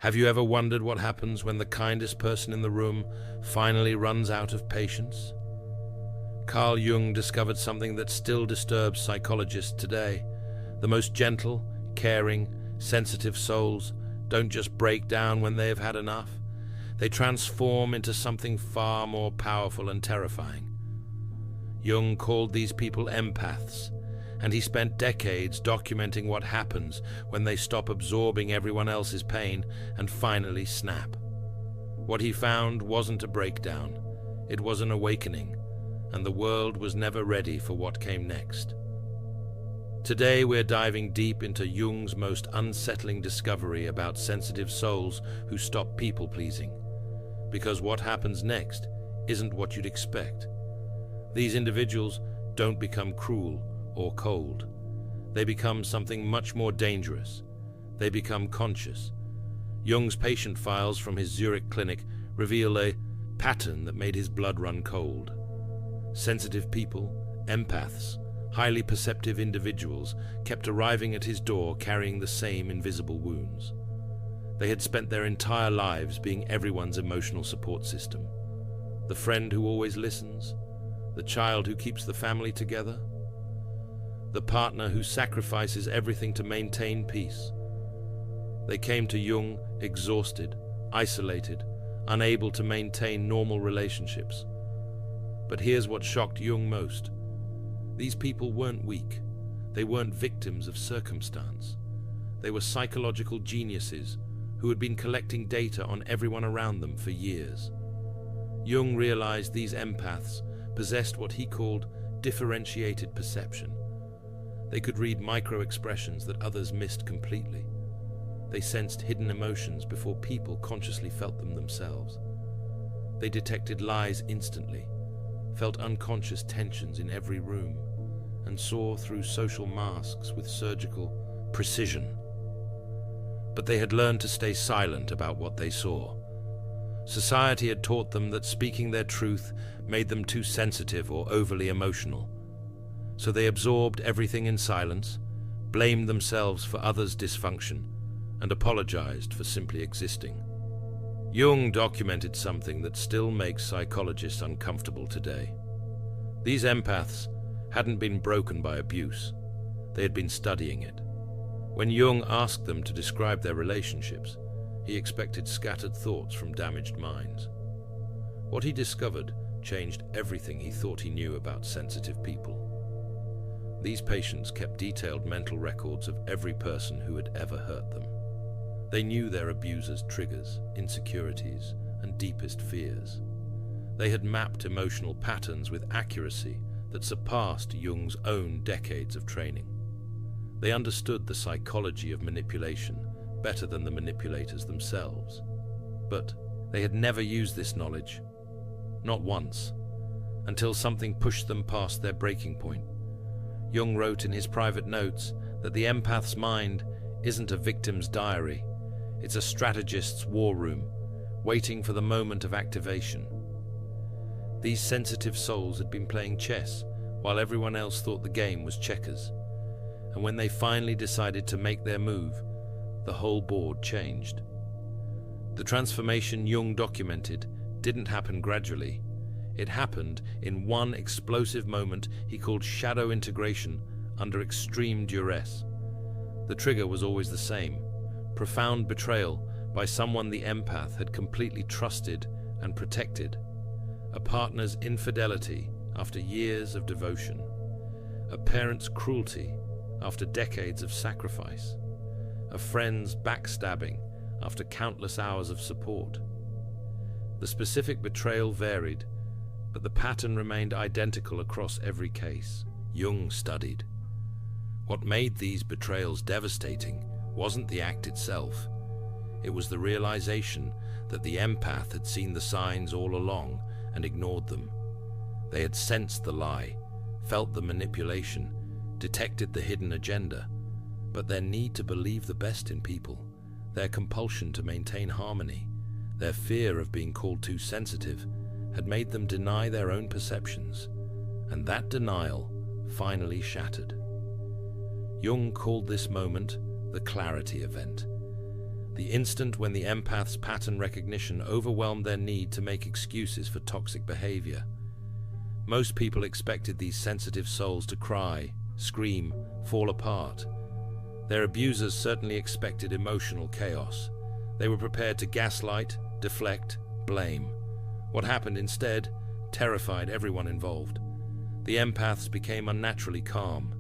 Have you ever wondered what happens when the kindest person in the room finally runs out of patience? Carl Jung discovered something that still disturbs psychologists today. The most gentle, caring, sensitive souls don't just break down when they have had enough. They transform into something far more powerful and terrifying. Jung called these people empaths, and he spent decades documenting what happens when they stop absorbing everyone else's pain and finally snap. What he found wasn't a breakdown, it was an awakening, and the world was never ready for what came next. Today we're diving deep into Jung's most unsettling discovery about sensitive souls who stop people-pleasing. Because what happens next isn't what you'd expect. These individuals don't become cruel or cold. They become something much more dangerous. They become conscious. Jung's patient files from his Zurich clinic reveal a pattern that made his blood run cold. Sensitive people, empaths, highly perceptive individuals kept arriving at his door carrying the same invisible wounds. They had spent their entire lives being everyone's emotional support system. The friend who always listens, the child who keeps the family together, the partner who sacrifices everything to maintain peace. They came to Jung exhausted, isolated, unable to maintain normal relationships. But here's what shocked Jung most. These people weren't weak. They weren't victims of circumstance. They were psychological geniuses who had been collecting data on everyone around them for years. Jung realized these empaths possessed what he called differentiated perception. They could read micro-expressions that others missed completely. They sensed hidden emotions before people consciously felt them themselves. They detected lies instantly, felt unconscious tensions in every room, and saw through social masks with surgical precision. But they had learned to stay silent about what they saw. Society had taught them that speaking their truth made them too sensitive or overly emotional. So they absorbed everything in silence, blamed themselves for others' dysfunction, and apologized for simply existing. Jung documented something that still makes psychologists uncomfortable today. These empaths hadn't been broken by abuse. They had been studying it. When Jung asked them to describe their relationships, he expected scattered thoughts from damaged minds. What he discovered changed everything he thought he knew about sensitive people. These patients kept detailed mental records of every person who had ever hurt them. They knew their abusers' triggers, insecurities, and deepest fears. They had mapped emotional patterns with accuracy that surpassed Jung's own decades of training. They understood the psychology of manipulation better than the manipulators themselves. But they had never used this knowledge, not once, until something pushed them past their breaking point. Jung wrote in his private notes that the empath's mind isn't a victim's diary, it's a strategist's war room, waiting for the moment of activation. These sensitive souls had been playing chess while everyone else thought the game was checkers. And when they finally decided to make their move, the whole board changed. The transformation Jung documented didn't happen gradually. It happened in one explosive moment he called shadow integration under extreme duress. The trigger was always the same: profound betrayal by someone the empath had completely trusted and protected, a partner's infidelity after years of devotion, a parent's cruelty after decades of sacrifice, a friend's backstabbing after countless hours of support. The specific betrayal varied, but the pattern remained identical across every case. Jung studied. What made these betrayals devastating wasn't the act itself. It was the realization that the empath had seen the signs all along and ignored them. They had sensed the lie, felt the manipulation, detected the hidden agenda, but their need to believe the best in people, their compulsion to maintain harmony, their fear of being called too sensitive, had made them deny their own perceptions, and that denial finally shattered. Jung called this moment the clarity event. the instant when the empath's pattern recognition overwhelmed their need to make excuses for toxic behavior. Most people expected these sensitive souls to cry, scream, fall apart. Their abusers certainly expected emotional chaos. They were prepared to gaslight, deflect, blame. What happened instead terrified everyone involved. The empaths became unnaturally calm.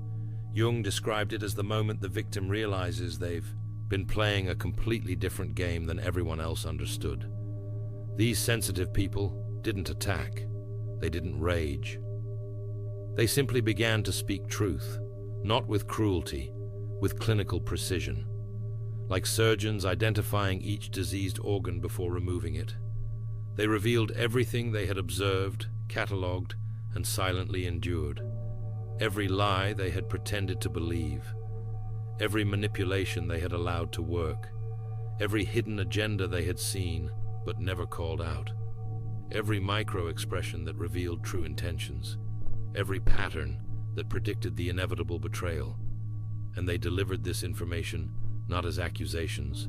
Jung described it as the moment the victim realizes they've been playing a completely different game than everyone else understood. These sensitive people didn't attack. They didn't rage. They simply began to speak truth, not with cruelty, with clinical precision, like surgeons identifying each diseased organ before removing it. They revealed everything they had observed, catalogued, and silently endured. Every lie they had pretended to believe, every manipulation they had allowed to work, every hidden agenda they had seen but never called out, every micro-expression that revealed true intentions, every pattern that predicted the inevitable betrayal. And they delivered this information not as accusations,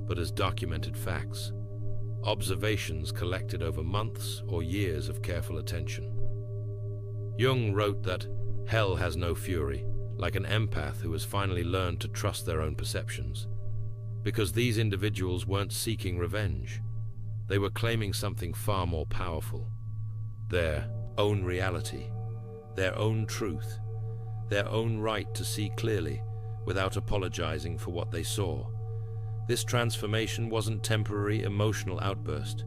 but as documented facts, observations collected over months or years of careful attention. Jung wrote that hell has no fury, like an empath who has finally learned to trust their own perceptions. Because these individuals weren't seeking revenge. They were claiming something far more powerful. Their own reality, their own truth, their own right to see clearly without apologizing for what they saw. This transformation wasn't temporary emotional outburst.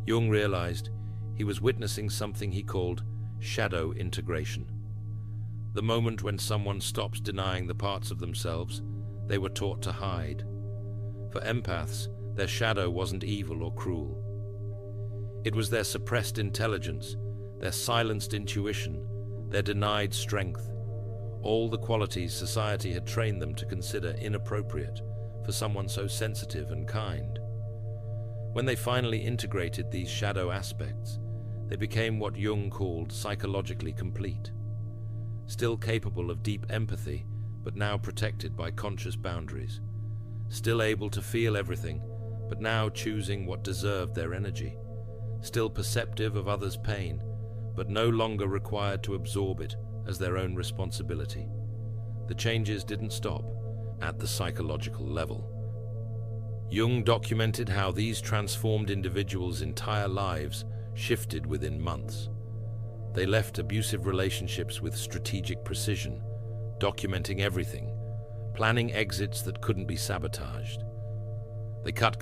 Jung realized he was witnessing something he called shadow integration. The moment when someone stops denying the parts of themselves they were taught to hide. For empaths, their shadow wasn't evil or cruel. It was their suppressed intelligence, their silenced intuition, their denied strength, all the qualities society had trained them to consider inappropriate for someone so sensitive and kind. When they finally integrated these shadow aspects, they became what Jung called psychologically complete, still capable of deep empathy, but now protected by conscious boundaries, still able to feel everything, but now choosing what deserved their energy, still perceptive of others' pain, but no longer required to absorb it as their own responsibility. The changes didn't stop at the psychological level. Jung documented how these transformed individuals' entire lives shifted within months. They left abusive relationships with strategic precision, documenting everything, planning exits that couldn't be sabotaged. They cut